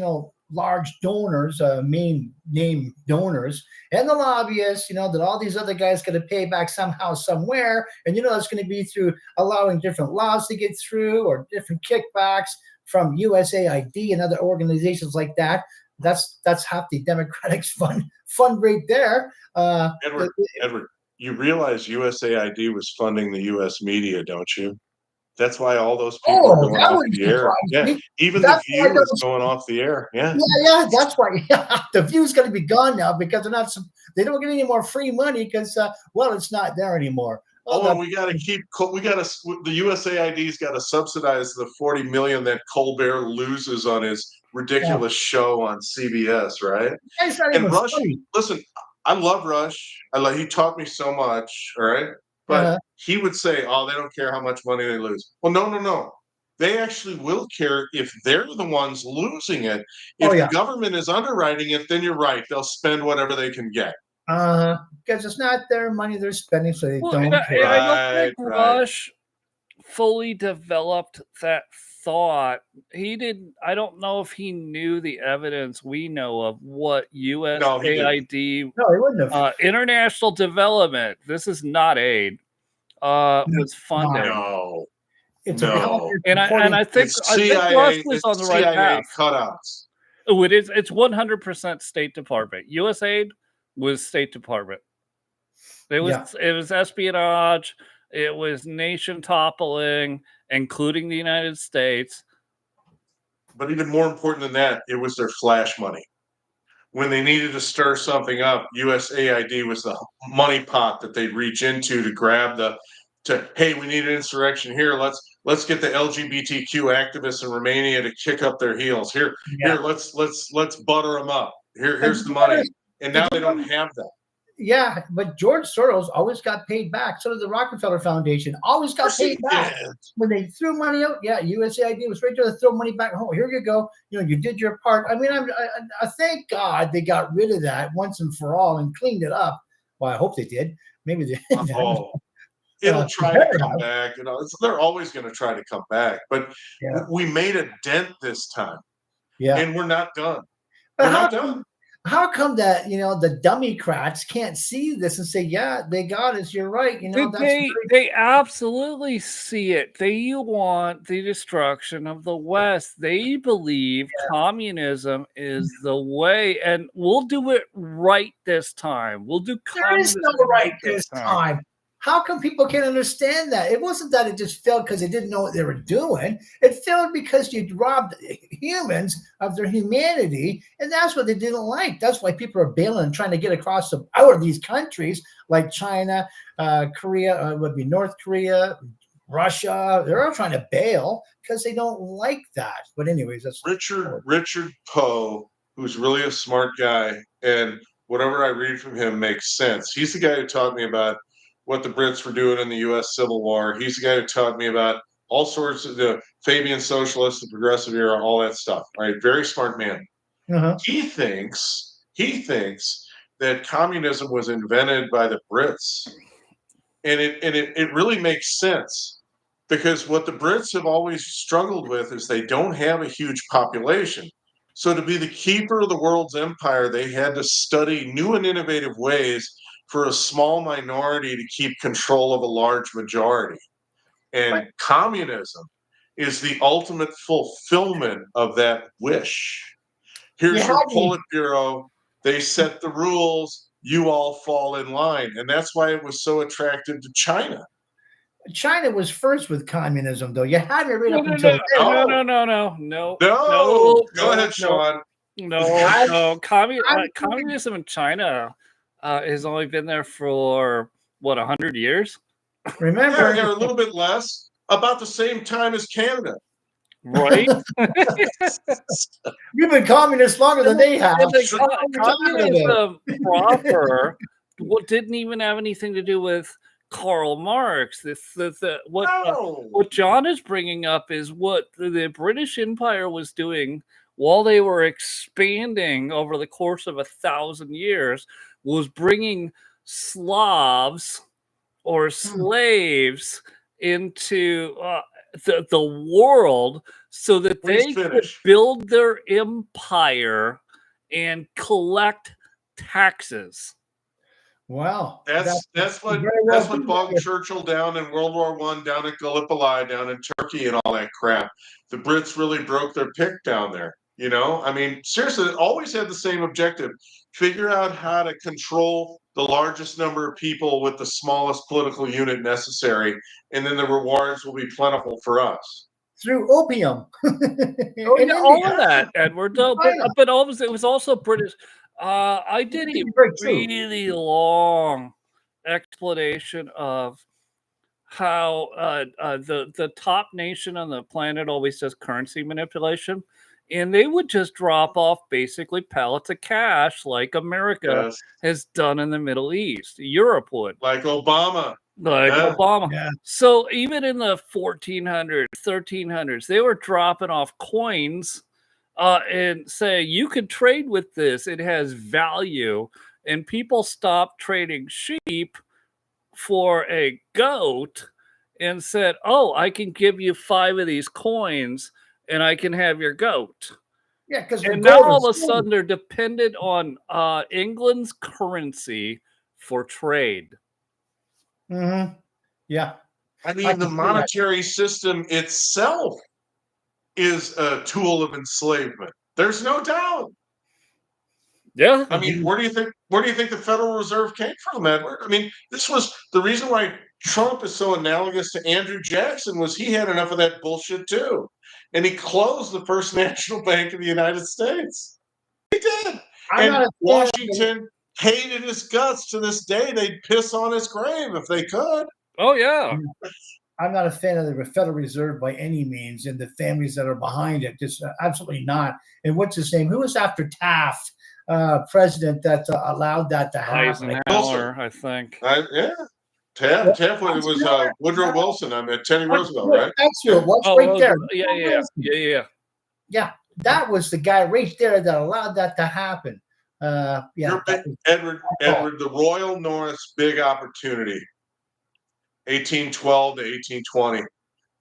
large donors, main name donors, and the lobbyists, that all these other guys got to pay back somehow, somewhere. And, it's going to be through allowing different laws to get through or different kickbacks from USAID and other organizations like that. That's half the Democratic fund right there. Edward, you realize USAID was funding the U.S. media, don't you? That's why all those people are going off the air. Yeah, even The View is going off the air. Yeah, yeah. That's why The View's going to be gone now because they don't get any more free money because it's not there anymore. and we got to the USAID's got to subsidize the $40 million that Colbert loses on his ridiculous show on CBS, right? And Rush, listen, I love Rush. He taught me so much, all right? But he would say, oh, they don't care how much money they lose. Well, no. They actually will care if they're the ones losing it. If the government is underwriting it, then you're right. They'll spend whatever they can get. Because it's not their money they're spending, so they don't care. I don't think Rush fully developed that thought. I don't know if he knew the evidence we know of what USAID, no, he wouldn't have. International Development, this is not aid, was funding. No. And I think Rush was on the right path. Cutouts. Oh, it is. It's 100% State Department. USAID was State Department. It was espionage. It was nation toppling, including the United States. But even more important than that, it was their flash money. When they needed to stir something up, USAID was the money pot that they'd reach into to grab hey, we need an insurrection here. Let's get the LGBTQ activists in Romania to kick up their heels. Here, let's butter them up. Here's the money. And now they don't have that. Yeah, but George Soros always got paid back. So did the Rockefeller Foundation. Always got paid back. When they threw money out, USAID was right there to throw money back. Oh, here you go. You did your part. I mean, I thank God they got rid of that once and for all and cleaned it up. Well, I hope they did. Maybe they did. It'll try to come back. They're always going to try to come back. But we made a dent this time. Yeah. And we're not done. We're not done. How come that the Democrats can't see this and say, they got us, you're right, they absolutely see it. They want the destruction of the West. They believe communism is the way, and we'll do it right this time. We'll do communism right this time. How come people can't understand that? It wasn't that it just failed because they didn't know what they were doing. It failed because you robbed humans of their humanity, and that's what they didn't like. That's why people are bailing and trying to get across out of these countries like China, Korea, North Korea, Russia. They're all trying to bail because they don't like that. But anyways, that's Richard Poe, who's really a smart guy, and whatever I read from him makes sense. He's the guy who taught me about what the Brits were doing in the U.S. Civil War. He's the guy who taught me about all sorts of the Fabian Socialists, the Progressive Era, all that stuff. All right, very smart man. He thinks He thinks that communism was invented by the Brits. And it really makes sense, because what the Brits have always struggled with is they don't have a huge population. So to be the keeper of the world's empire, they had to study new and innovative ways for a small minority to keep control of a large majority. And communism is the ultimate fulfillment of that wish. Here's your Politburo. They set the rules. You all fall in line. And that's why it was so attractive to China. China was first with communism, though. You had to read up No, until no. Go ahead, Sean. No. Communism in China has only been there for, what, 100 years? Remember, Yeah, a little bit less. About the same time as Canada. Right? You've been communist longer than they have. Communism proper didn't even have anything to do with Karl Marx. What John is bringing up is what the British Empire was doing while they were expanding over the course of 1,000 years, was bringing Slavs or slaves into the world so that they could build their empire and collect taxes. Wow, that's what bogged Churchill down in World War I, down at Gallipoli, down in Turkey, and all that crap. The Brits really broke their pick down there. You know, I mean, seriously, it always had the same objective: figure out how to control the largest number of people with the smallest political unit necessary, and then the rewards will be plentiful for us. Through opium. All of that, Edward. But obviously, it was also British. I did a really long explanation of how the top nation on the planet always does currency manipulation, and they would just drop off basically pallets of cash like America has done in the Middle East. Europe would. Like Obama. Yeah. So even in the 1400s, 1300s, they were dropping off coins and say, you could trade with this. It has value. And people stopped trading sheep for a goat and said, oh, I can give you 5 of these coins and I can have your goat. Yeah, because now all of a sudden they're dependent on England's currency for trade. Mm-hmm. Yeah. I mean, the monetary system itself is a tool of enslavement. There's no doubt. Yeah. I mean, where do you think the Federal Reserve came from, Edward? I mean, this was the reason why Trump is so analogous to Andrew Jackson, was he had enough of that bullshit too. And he closed the First National Bank of the United States. He did. And Washington hated his guts to this day. They'd piss on his grave if they could. Oh, yeah. I'm not a fan of the Federal Reserve by any means, and the families that are behind it. Just absolutely not. And what's his name? Who was after Taft, president, that allowed that to happen? Eisenhower, I think. Taft was Woodrow Wilson. I mean, Teddy Roosevelt, right? That's who it was, right there. Yeah. That was the guy right there that allowed that to happen. Edward, the Royal North's big opportunity, 1812 to 1820,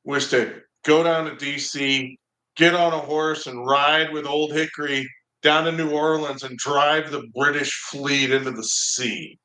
was to go down to D.C., get on a horse and ride with Old Hickory down to New Orleans and drive the British fleet into the sea.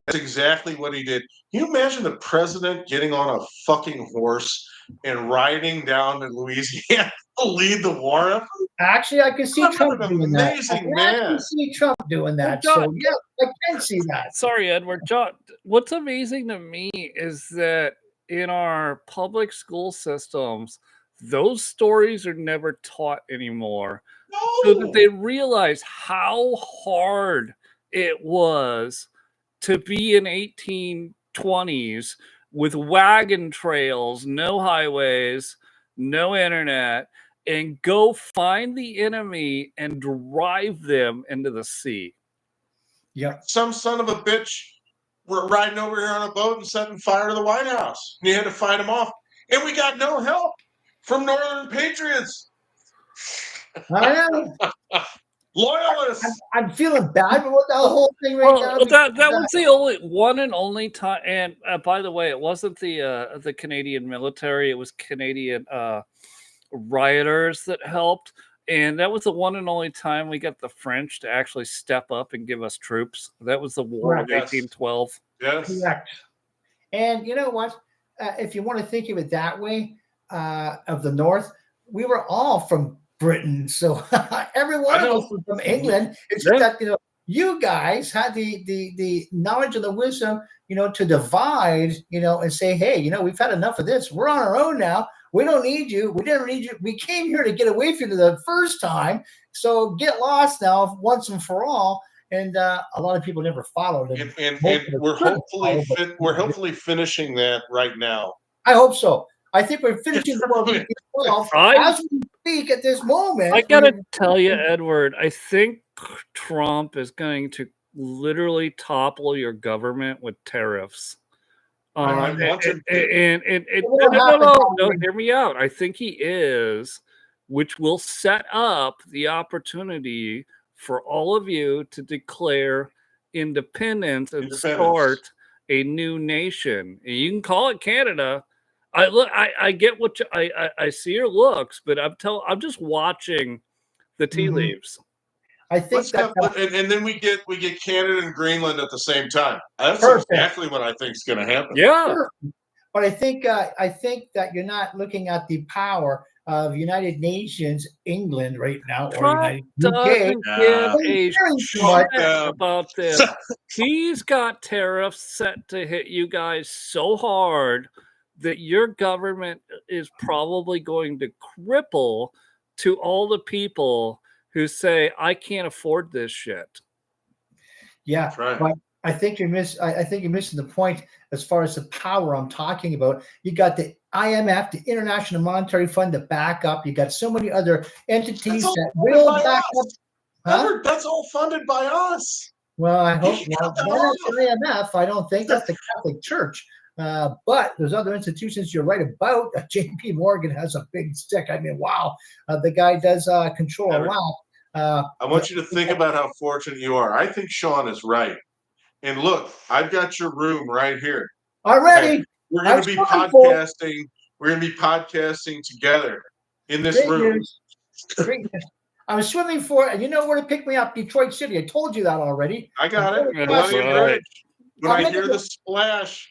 That's exactly what he did. Can you imagine the president getting on a fucking horse and riding down to Louisiana to lead the war effort? Actually, I can see Trump doing that. Man. I can see Trump doing that. So, yeah, I can see that. Sorry, Edward. John, what's amazing to me is that in our public school systems, those stories are never taught anymore. No. So that they realize how hard it was to be in 1820s with wagon trails, no highways, no internet, and go find the enemy and drive them into the sea. Yeah. Some son of a bitch were riding over here on a boat and setting fire to the White House. And you had to fight him off. And we got no help from Northern patriots. I know. Loyalists. I'm feeling bad about the whole thing right now. Well, that was the only one and only time. And by the way, it wasn't the Canadian military; it was Canadian rioters that helped. And that was the one and only time we got the French to actually step up and give us troops. That was the War of 1812. Yes. Correct. And you know what? If you want to think of it that way, of the North, we were all from Britain, so every one of us was from England. It's just that you guys had the knowledge and the wisdom, to divide, and say, hey, we've had enough of this. We're on our own now. We don't need you. We didn't need you. We came here to get away from you the first time. So get lost now once and for all. And a lot of people never followed. And we're hopefully finishing that right now. I hope so. I think we're finishing the World War 12 as we speak at this moment. I gotta tell you, Edward, I think Trump is going to literally topple your government with tariffs. No, hear me out. I think he is, which will set up the opportunity for all of you to declare independence and start a new nation. And you can call it Canada. I get what I see your looks, but I'm just watching the tea leaves. I think and then we get Canada and Greenland at the same time. That's exactly what I think is going to happen. Yeah, but I think that you're not looking at the power of United Nations England right now, Trump doesn't give a shit about this. He's got tariffs set to hit you guys so hard that your government is probably going to cripple to all the people who say, I can't afford this shit. Yeah, right. But I think you're missing the point as far as the power I'm talking about. You got the IMF, the International Monetary Fund, to back up. You got so many other entities that will back up. Huh? That's all funded by us. Well, I hope not the IMF. I don't think that's the Catholic Church. But there's other institutions you're right about. J.P. Morgan has a big stick. I mean, wow, the guy does control a lot. I want you to think about how fortunate you are. I think Sean is right. And look, I've got your room right here. Already. Okay? We're going to be podcasting. We're going to be podcasting together in this room. Great. I was swimming for it, and you know where to pick me up? Detroit City. I told you that already. I got it. Right. When I hear the splash.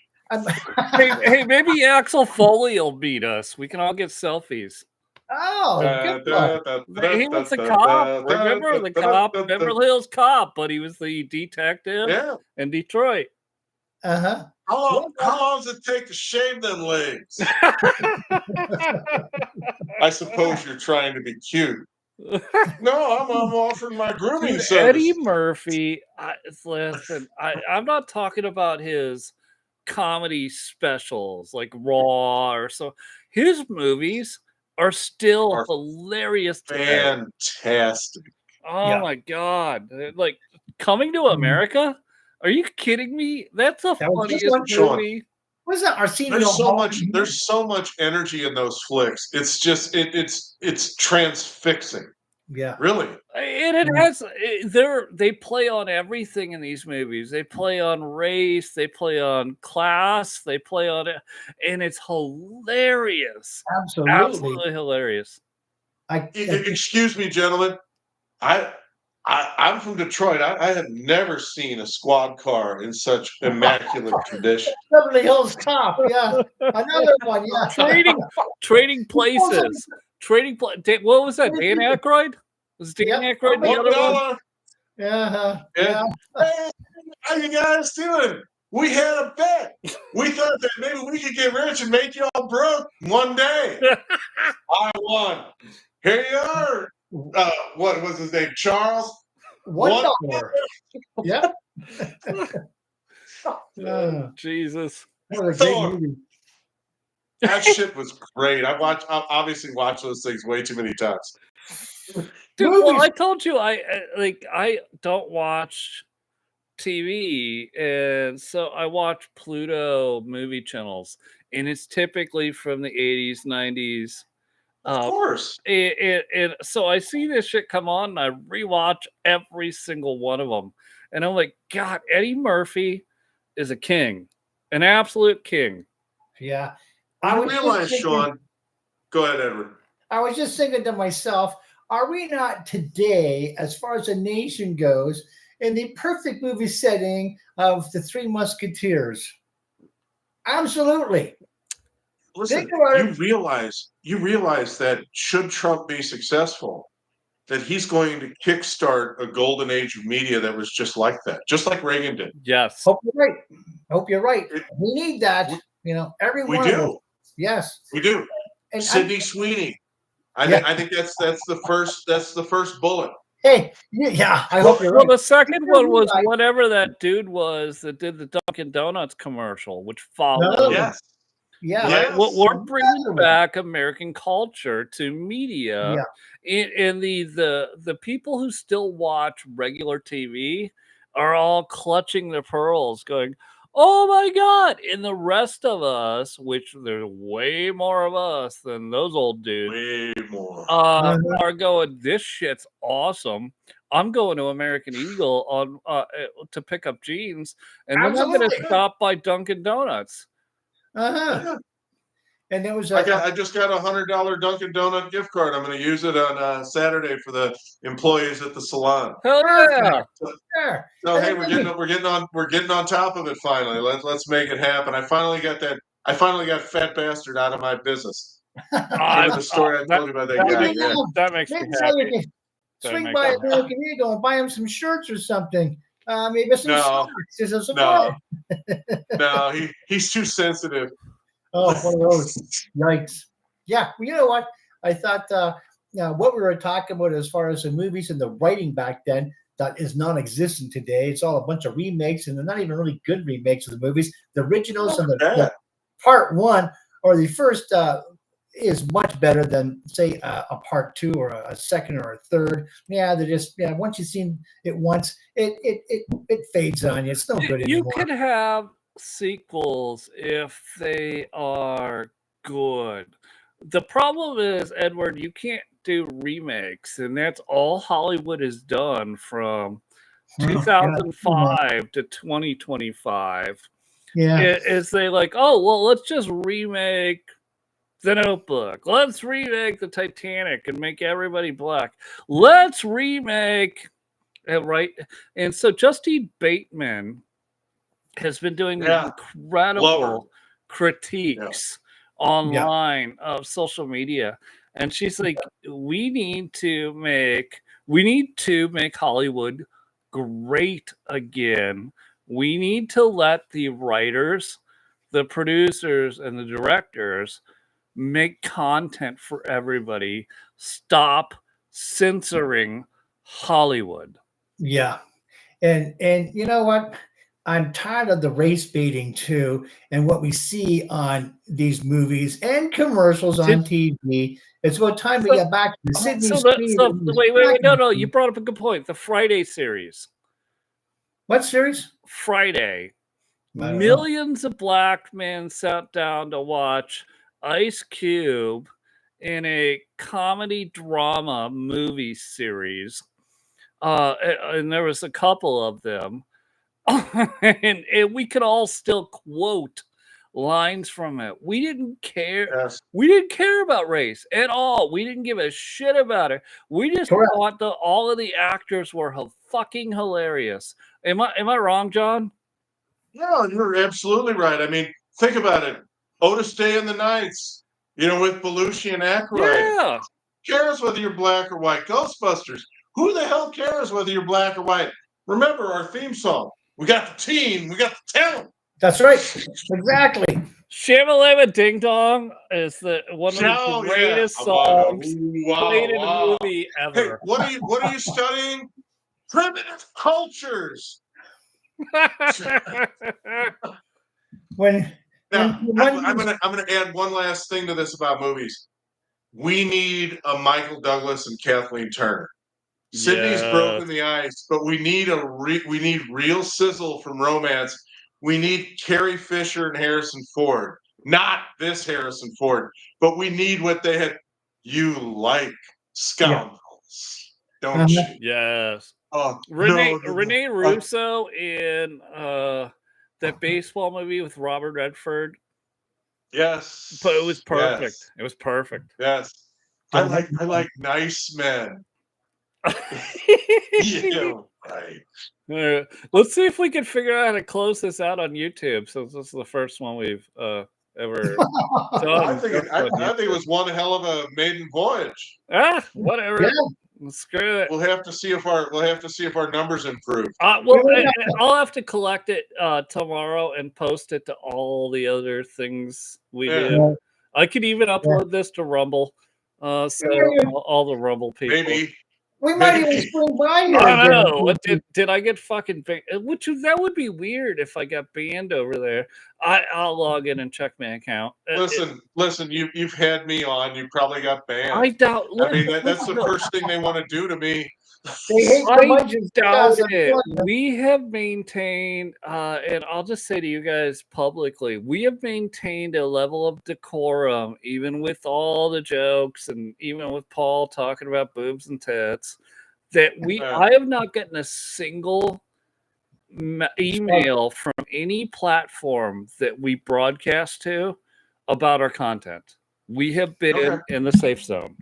hey, maybe Axel Foley will beat us. We can all get selfies. Oh, he was the cop. Remember the cop? Beverly Hills Cop, but he was the detective in Detroit. Uh-huh. How long does it take to shave them legs? I suppose you're trying to be cute. No, I'm offering my grooming service. Eddie Murphy, listen, I'm not talking about his comedy specials like Raw or so. His movies are still hilarious. Fantastic. Oh my God. Like Coming to America? Are you kidding me? That's the funniest movie. What is that? Arsenio there's so much energy in those flicks. It's just it's transfixing. Yeah. Really. And it has they play on everything in these movies. They play on race, they play on class, they play on it, and it's hilarious. Absolutely hilarious. Excuse me, gentlemen. I'm from Detroit. I have never seen a squad car in such immaculate condition. Beverly Hills Cop, yeah. Another one, yeah. Trading places. What was that? Dan Aykroyd? Was Dan Aykroyd the other one? Yeah. Hey, how you guys doing? We had a bet. We thought that maybe we could get rich and make y'all broke one day. I won. Here you are. What was his name? Charles? $1. Yeah. Jesus. That was a great movie. That shit was great. I obviously watched those things way too many times. Dude, well, I told you I don't watch TV, and so I watch Pluto movie channels, and it's typically from the 80s, 90s. Of course. So I see this shit come on, and I rewatch every single one of them, and I'm like, God, Eddie Murphy is a king, an absolute king. Yeah. You realize, Sean, go ahead, Edward. I was just thinking to myself, are we not today, as far as the nation goes, in the perfect movie setting of the Three Musketeers? Absolutely. Listen, you realize that should Trump be successful, that he's going to kickstart a golden age of media that was just like that, just like Reagan did. Yes. Hope you're right. We need that. Every one of us. Yes, we do. And Sydney Sweeney. I think that's the first bullet. Hey, yeah, I hope you're right. Well, the second one was whatever that dude was that did the Dunkin' Donuts commercial, which followed. Yes. Yeah. Right? We're bringing back American culture to media. Yeah. And the people who still watch regular TV are all clutching their pearls, going, oh my God. And the rest of us, which there's way more of us than those old dudes, way more, are going, this shit's awesome. I'm going to American Eagle on to pick up jeans, and then I'm going to stop by Dunkin' Donuts. Yeah. And there was I just got $100 Dunkin' Donut gift card. I'm going to use it on Saturday for the employees at the salon. Hell yeah! So hey, we're getting on top of it finally. Let's make it happen. I finally got fat bastard out of my business. Remember the story I told you about that guy? Yeah. That makes me happy. Swing by American Eagle and buy him some shirts or something. Maybe some socks. No, he's too sensitive. Oh, one of those. Yikes. Yeah, well, you know what? I thought what we were talking about as far as the movies and the writing back then that is non-existent today. It's all a bunch of remakes, and they're not even really good remakes of the movies. The originals and the part one or the first is much better than, say, a part two or a second or a third. Yeah, they're just once you've seen it once, it fades on you. It's no good anymore. You can have sequels if they are good. The problem is, Edward, you can't do remakes, and that's all Hollywood has done from 2005 to 2025. Yeah, is they like, oh well, let's just remake The Notebook. Let's remake the Titanic and make everybody black. Let's remake right. And so Justine Bateman has been doing incredible critiques online of social media, and she's like, we need to make Hollywood great again. We need to let the writers, the producers, and the directors make content for everybody. Stop censoring Hollywood. Yeah. And you know what? I'm tired of the race baiting too, and what we see on these movies and commercials on TV. It's about time we get back to Sydney. Wait, no, you brought up a good point. The Friday series. What series? Friday. Millions of black men sat down to watch Ice Cube in a comedy drama movie series. And there was a couple of them. and we could all still quote lines from it. We didn't care. Yes. We didn't care about race at all. We didn't give a shit about it. We just thought all of the actors were fucking hilarious. Am I wrong, John? No, you're absolutely right. I mean, think about it. Otis Day and the Knights, with Belushi and Aykroyd. Yeah. Who cares whether you're black or white? Ghostbusters. Who the hell cares whether you're black or white? Remember our theme song. We got the team. We got the talent. That's right. Exactly. Shamalama Ding Dong is one of the greatest songs played in a movie ever. Hey, what are you studying? Primitive cultures. I'm gonna add one last thing to this about movies. We need a Michael Douglas and Kathleen Turner. Sydney's broken the ice, but we need real sizzle from romance. We need Carrie Fisher and Harrison Ford, not this Harrison Ford, but we need what they had. you like scoundrels, don't you? Yes. Oh, Renee Russo in that baseball movie with Robert Redford. yes, But it was perfect. Yes, It was perfect. yes. I like nice men. Yeah, right. Let's see if we can figure out how to close this out on YouTube. Since this is the first one we've ever done. I think it was one hell of a maiden voyage. Whatever. Screw it. We'll have to see if our numbers improve. Well, I'll have to collect it tomorrow and post it to all the other things we do. I could even upload this to Rumble. So all the Rumble people. Maybe. We might even swing by here. I don't know. Did I get fucking banned? That would be weird if I got banned over there. I'll log in and check my account. Listen. You've had me on. You probably got banned. I doubt. I mean, that's the first thing they want to do to me. They hate I doubt it. We have maintained, and I'll just say to you guys publicly, we have maintained a level of decorum, even with all the jokes and even with Paul talking about boobs and tits, that I have not gotten a single email from any platform that we broadcast to about our content. We have been in the safe zone.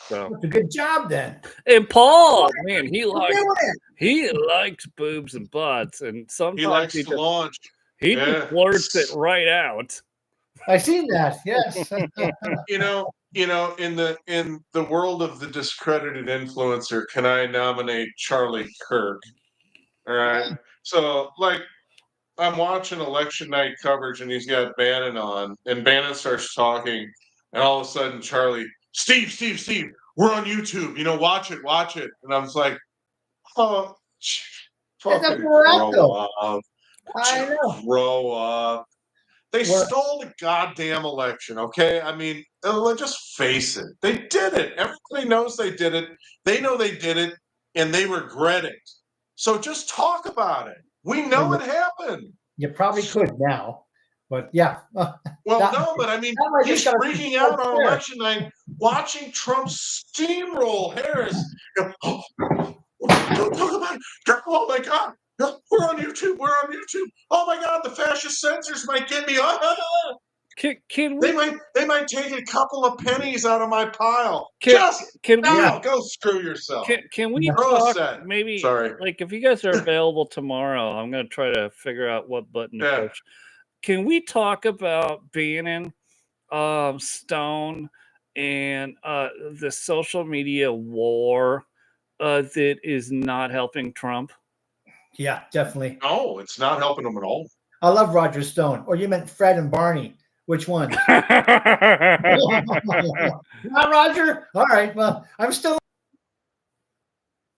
So that's a good job then. And Paul, man, he likes boobs and butts, and sometimes he likes to launch. He just blurts it right out. I seen that. Yes. In the world of the discredited influencer, can I nominate Charlie Kirk? All right. So, like, I'm watching election night coverage, and he's got Bannon on, and Bannon starts talking, and all of a sudden, Charlie, Steve, we're on YouTube. Watch it. And I was like, oh, fucking grow up. I know. Grow up. They stole the goddamn election, okay? I mean, let's just face it. They did it. Everybody knows they did it. They know they did it, and they regret it. So just talk about it. We know it happened. You probably could now. But yeah. But I mean, he's freaking out on election night, watching Trump steamroll Harris. Don't talk about it. Oh my God, we're on YouTube. Oh my God, the fascist censors might get me. They might take a couple of pennies out of my pile. Go screw yourself. Can we talk? Maybe. Sorry. Like if you guys are available tomorrow, I'm going to try to figure out what button to push. Can we talk about Bannon, Stone, and the social media war that is not helping Trump? Yeah, definitely. No, it's not helping him at all. I love Roger Stone. Or you meant Fred and Barney. Which one? Not Roger? All right. Well, I'm still